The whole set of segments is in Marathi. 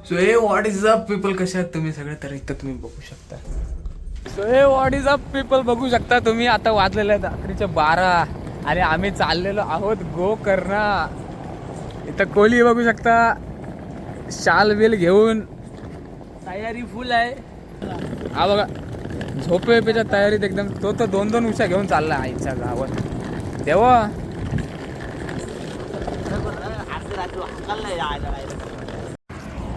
सो हे व्हॉट इज अप पीपल, कसे आहात तुम्ही सगळे? तर इथं तुम्ही बघू शकता. सो हे व्हॉट इज अप पीपल बघू शकता तुम्ही. आता वाजलेले आहेत रात्रीचे 12 आणि आम्ही चाललेलो आहोत गोकर्णा. इथं कोली बघू शकता, शाल बिल घेऊन तयारी फुल आहे. हा बघा झोपे पेच्या तयारीत एकदम. तो तर 2-2 उशा घेऊन चालला आईच्या गावात. देवा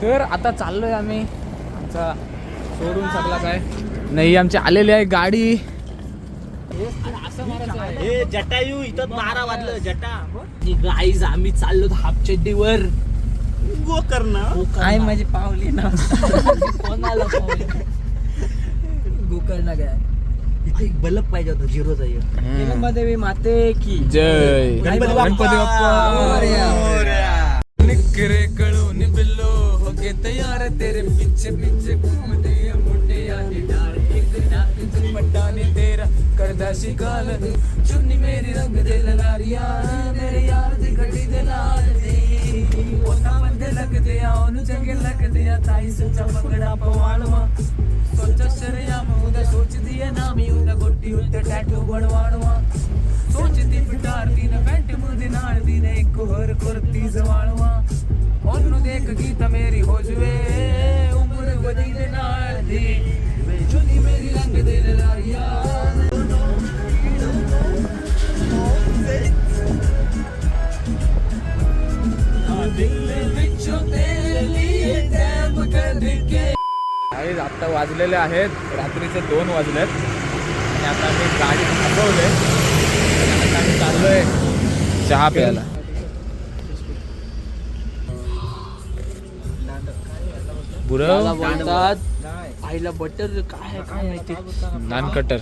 तर आता चाललोय आम्ही. आमचा सोडून सगळा काय नाही, आमची आलेली आहे गाडी. हे जटायू इथं 12 वाजलं जटा. गाईज आम्ही चाललो हापचड्डीवर गोकर्णा. काय माझी पावली ना कोणाला गोकर्णा काय इथे एक बल्ब पाहिजे होता 0चा एक. देवी माते की जय गणपती गणपती बाप्पा. निकरे कळून बिल्लो हो के तयार, तेरे पीछे पीछे घूमते ये मोटे यादी डार. एक नाक दुपट्टाने तेरा करदा शिकाल, चुन्नी मेरी रंग दे लारिया, मेरे यार दी गड्डी दे लाल दी. ओता मंदे लगदे आ ओनु चंगे लगदे आ, ताई सच्चा पकड़ा पवाड़वा. सोचा शरिया मुदा सोच दिया ना मी उदा गोट्टी उत्ते टैटू बनवाड़वा. सोचती फिटार दी ने पैंट मुझे नाल दी ने एक होर कुर्ती जवाड़वा. ओनु देख गीता मेरी हो जुए उम्र वदी दे नाल दी, चुनी मेरी रंग दे लारिया. आता वाजलेले आहेत रात्रीचे 2 वाजलेत आणि आता मी गाडी थांबवले. आता मी चाललोय चहा प्यायला. बुरव बोलतात आईला बटर काय काय माहिती. नान कटर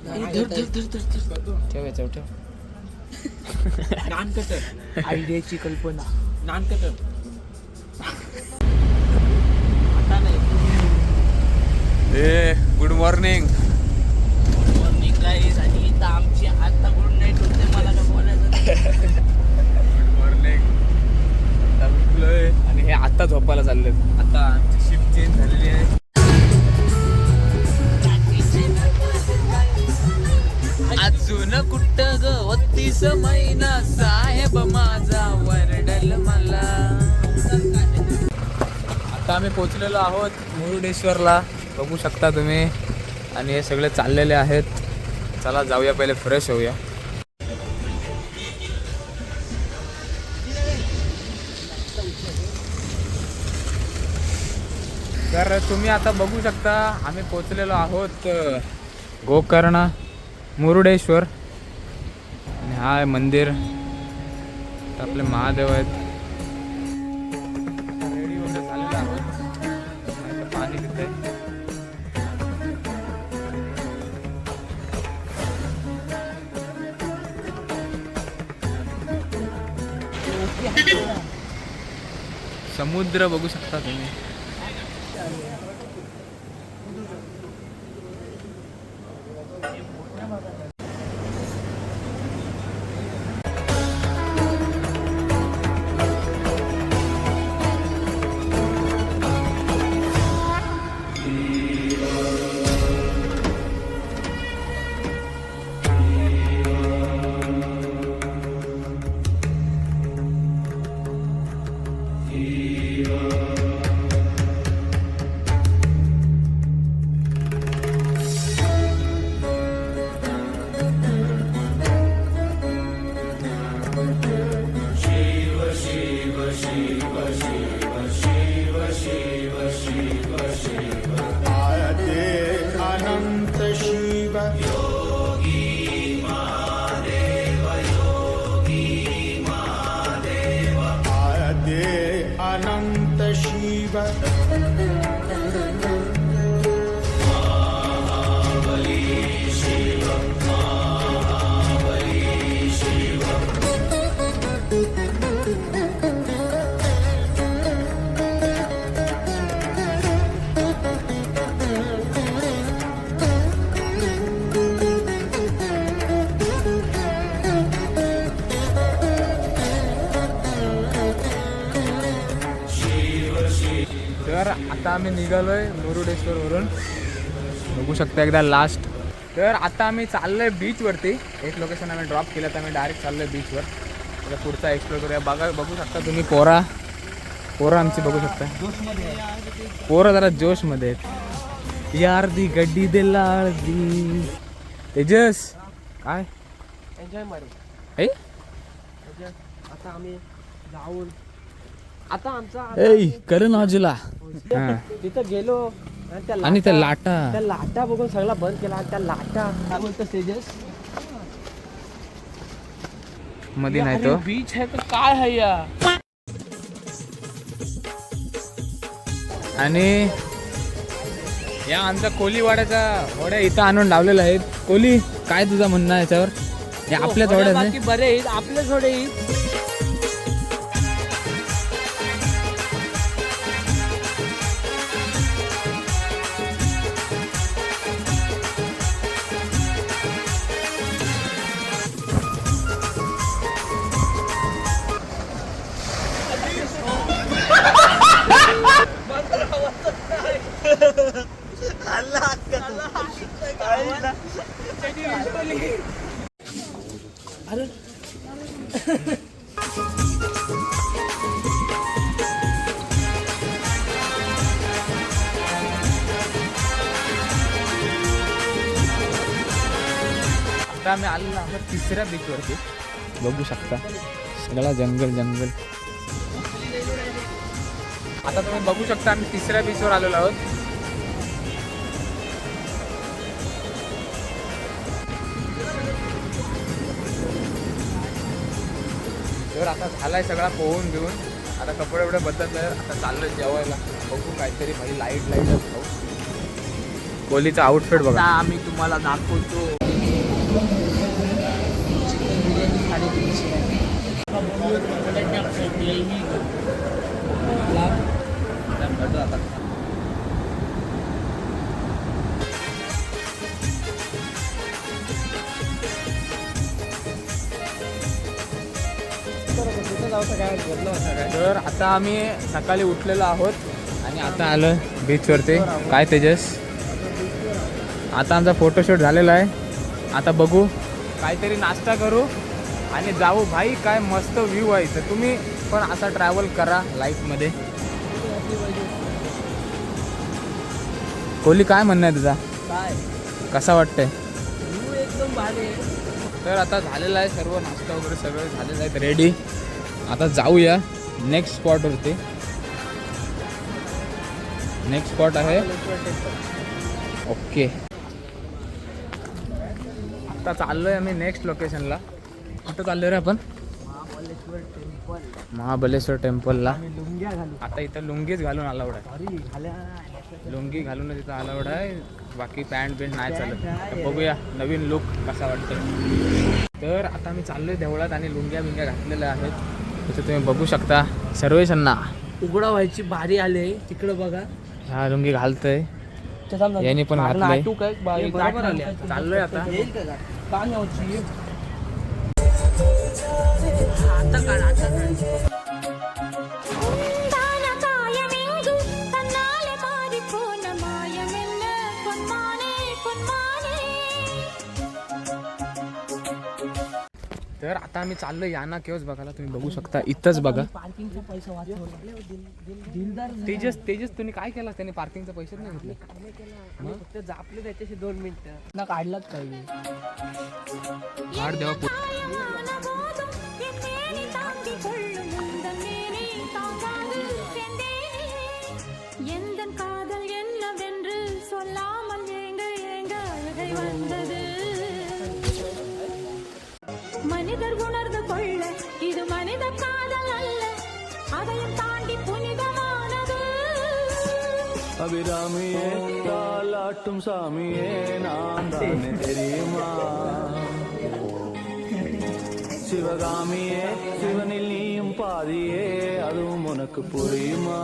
धर धर धर धर धर. ठेव याच्यावर ठेव. नान कटर आयडियाची कल्पना. नान कटर आता नाही. A good morning. Morning guys. आणि इथं आमची आता गुड नाईट होते. मला काय बोलायचं नाही. Good morning. आता उठलोय आणि हे आता झोपायला चाललेत. आता आमची शिफ्ट चेंज झालेली आहे. अजून कुठ ग 32 महिना साहेब माझा वरडल मला. आता आम्ही पोचलेलो आहोत मुरुडेश्वरला, बघू शकता तुम्ही. आणि हे सगळे चाललेले आहेत. चला जाऊया, पहिले फ्रेश होऊया. तर तुम्ही आता बघू शकता आम्ही पोचलेलो आहोत गोकर्णा मुरुडेश्वर. आणि हा आहे मंदिर. तर आपले महादेव आहेत. रेडी वगैरे झालेलो आहोत. इथं पाणी पितंय. समुद्र बघू शकता तुम्ही. शिव शिव तर आता आम्ही निघालोय मुरुडेश्वरवरून, बघू शकता एकदा लास्ट. तर आता आम्ही चाललोय बीचवरती. एक लोकेशन आम्ही ड्रॉप केलं तर आम्ही डायरेक्ट चाललोय बीचवर. तर पुढचा एक्सप्लोर करूया. बघू शकता तुम्ही पोरं आमची बघू शकता. पोरं जरा जोशमध्ये आहेत. यार दी गड्डी दे लाळ दी. तेजस काय एन्जॉय मारू. ए आता आम्ही जाऊन आता आमचा करण आजूला तिथं गेलो आणि त्या लाटा त्या लाटा बघून सगळा बंद केला. आणि त्या लाटा काय बोलतो तेजस मध्ये नाही तो बीच आहे तर काय आहे या. आणि या आमच्या कोलीवाड्याच्या होड्या इथं आणून लावलेल्या आहेत. कोली काय तुझं म्हणणं आहे याच्यावर? हे आपल्याच होड्या बाकी बरे आहेत आपलेच होडे आहेत. आता आम्ही आलेलो आहोत तिसऱ्या बीचवरती. बघू शकता सगळा जंगल. आता तुम्ही बघू शकता आम्ही तिसऱ्या बीचवर आलेलो आहोत. तर आता झालाय सगळा पोहून घेऊन. आता कपडे एवढे बदलले. आता चाललोय जेवायला. बघू काहीतरी भाई लाईटच खाऊ. कोहलीचा आउटफिट बघा. आता आम्ही तुम्हाला दाखवतो. तर आता आम्ही सकाळी उठलेलो आहोत आणि आता आलं बीचवरती. काय तेजस आता आमचा फोटोशूट झालेला आहे. आता बघू काहीतरी नाश्ता करू आणि जाऊ. भाई काय मस्त व्ह्यू आहे. तर तुम्ही पण असा ट्रॅव्हल करा लाईफमध्ये. कोहली काय म्हणणं आहे तुझा? काय कसा वाटतंय? एकदम भारी. तर आता झालेलं आहे सर्व नाश्ता वगैरे सगळं झालेलं आहे रेडी. आता जाऊया नेक्स्ट स्पॉटवरती. नेक्स्ट स्पॉट आहे ओके. आता चाललोय आम्ही नेक्स्ट लोकेशनला. कुठं चाललोय रे आपण? महाबलेश्वर टेम्पलला. लुंग्या घालू. आता इथं लुंगीच घालून अलाउड आहे. लुंगी घालूनच इथं अलाउड आहे. बाकी पॅन्ट बिंट नाही चालत. तर बघूया नवीन लुक कसा वाटतं. तर आता मी चाललोय देवळात आणि लुंग्या बिंग्या घातलेल्या आहेत. तिथे तुम्ही बघू शकता सर्वेशांना उघडा व्हायची भारी आले. तिकडं बघा हा लुंगी घालतोय. यांनी पण घातलंय. बरोबर आले. चाललोय आता. तर आता आम्ही चाललोय याना केव्हाच बघायला. तुम्ही बघू शकता इथंच बघा. पार्किंगचा पैसा वाचवला. तेजस तुम्ही काय केलं? त्यांनी पार्किंगचा पैसेच नाही घेतले. फक्त जापले त्याच्याशी 2 मिनिटं ना काढलाच पाहिजे. हाड देवा. மனிதர் உணர்ந்து கொள்ள இது மனித காதல் அல்ல, அதையும் தாண்டி புனிதமானது. அபிராமியே தாலாட்டும் சாமியே நான் தானே தெரியுமா, சிவகாமியே சிவனில் நீயும் பாதியே அதுவும் உனக்கு புரியுமா.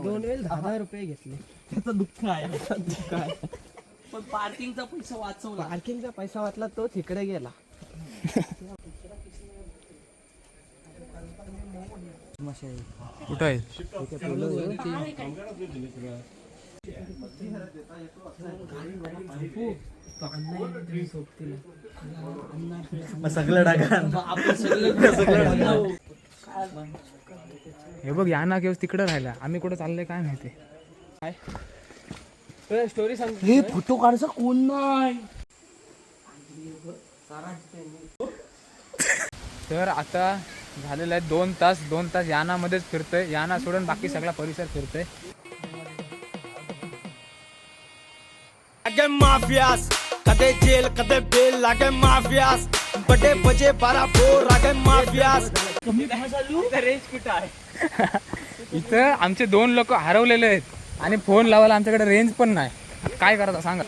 2,000 रुपये घेतले. त्याचं दुःख आहे. पण पार्किंगचा पैसा वाचवला. पार्किंगचा पैसा वाचला तो तिकडे गेला. कुठं आहे? सगळं टाका हे बघ या ना केव्हा तिकडं राहिला, आम्ही कुठं चाललोय काय माहिती. स्टोरी सांग. हे फोटो काढायचा कोण नाही. तर आता झालेलं आहे 2 तास यानामध्येच फिरतोय. याना सोडून बाकी सगळा परिसर फिरतोय. माफियास कदे जेल कदे बेल लागे माफियास बड़े बजे 12 बोर लागे माफियास. रेंज कुठं आहे? इथं आमचे 2 लोक हरवलेले आहेत आणि फोन लावायला आमच्याकडे रेंज पण नाही. काय करायचं सांगा.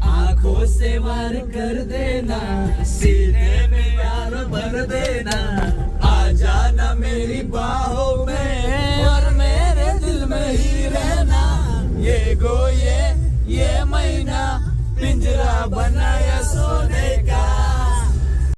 आंखों से वार कर देना, सीने में प्यार भर देना, आ जाना मेरी बाहों में और मेरे दिल में ही रहना. ये महीना पिंजरा बनाया सोने का.